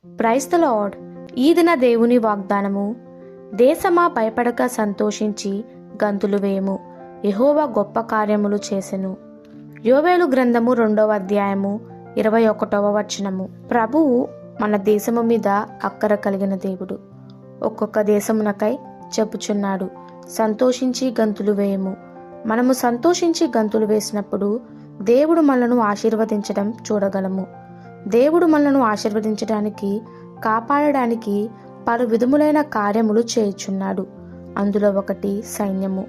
Praise the lord. ఈ దిన దేవుని వాగ్దానము. దేశమా భయపడక సంతోషించి గంతులు వేయము, యెహోవా గొప్ప కార్యములు చేసెను. యోవేలు గ్రంథము 2వ అధ్యాయము 21వ వచనము. ప్రభువు మన దేశము మీద అక్కర కలిగిన దేవుడు. ఒక్కొక్క దేశమునకై చెప్పుచున్నాడు, సంతోషించి గంతులు వేయము. మనము సంతోషించి గంతులు వేసినప్పుడు దేవుడు మనలను ఆశీర్వదించడం చూడగలము. దేవుడు మనలను ఆశీర్వదించడానికి, కాపాడడానికి పలు విధములైన కార్యములు చేయుచున్నాడు. అందులో ఒకటి సైన్యము.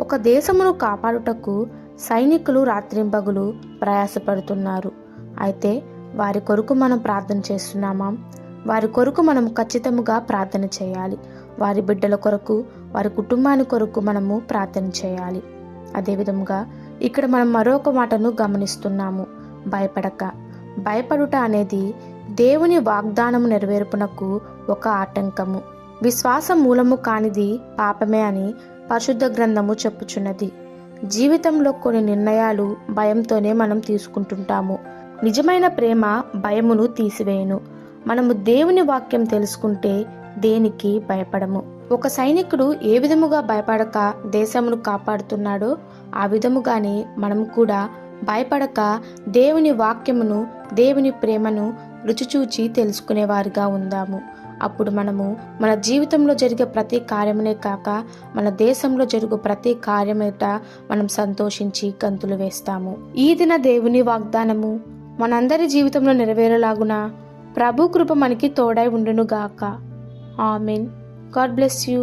ఒక దేశమును కాపాడుటకు సైనికులు రాత్రింపగలు ప్రయాసపడుతున్నారు. అయితే వారి కొరకు మనం ప్రార్థన చేస్తున్నామా? వారి కొరకు మనం ఖచ్చితంగా ప్రార్థన చేయాలి. వారి బిడ్డల కొరకు, వారి కుటుంబాని కొరకు మనము ప్రార్థన చేయాలి. అదేవిధంగా ఇక్కడ మనం మరొక మాటను గమనిస్తున్నాము, భయపడక. భయపడుట అనేది దేవుని వాగ్దానము నెరవేర్పునకు ఒక ఆటంకము. విశ్వాస మూలము కానిది పాపమే అని పరిశుద్ధ గ్రంథము చెప్పుచున్నది. జీవితంలో కొన్ని నిర్ణయాలు భయంతోనే మనం తీసుకుంటుంటాము. నిజమైన ప్రేమ భయమును తీసివేయును. మనము దేవుని వాక్యం తెలుసుకుంటే దేనికి భయపడము. ఒక సైనికుడు ఏ విధముగా భయపడక దేశమును కాపాడుతున్నాడో ఆ విధముగానే మనము కూడా భయపడక దేవుని వాక్యమును, దేవుని ప్రేమను రుచిచూచి తెలుసుకునేవారిగా ఉందాము. అప్పుడు మనము మన జీవితంలో జరిగే ప్రతి కార్యమునే కాక మన దేశంలో జరుగు ప్రతి కార్యమేట మనం సంతోషించి గంతులు వేస్తాము. ఈ దిన దేవుని వాగ్దానము మనందరి జీవితంలో నెరవేరేలాగున ప్రభు కృప మనకి తోడై ఉండును గాక. ఆమెన్. God bless you.